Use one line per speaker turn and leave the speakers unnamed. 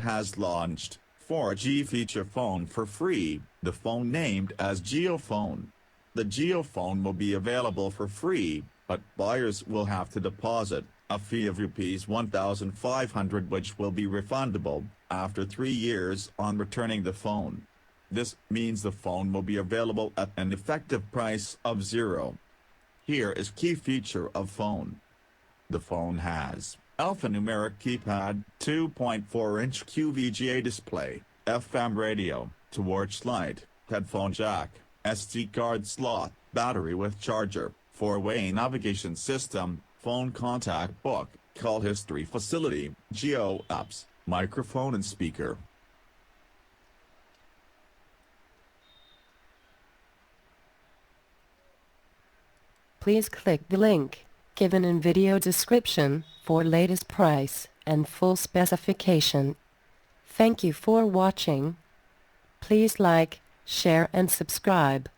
has launched 4G feature phone for free, the phone named as JioPhone. The JioPhone will be available for free, but buyers will have to deposit a fee of Rs 1,500 which will be refundable after 3 years on returning the phone. This means the phone will be available at an effective price of zero. Here is key feature of phone. The phone has alphanumeric keypad, 2.4-inch QVGA display, FM radio, torchlight, headphone jack, SD card slot, battery with charger, 4-way navigation system, phone contact book, call history facility, Jio apps, microphone and speaker.
Please click the link given in video description for latest price and full specification. Thank you for watching. Please like, share and subscribe.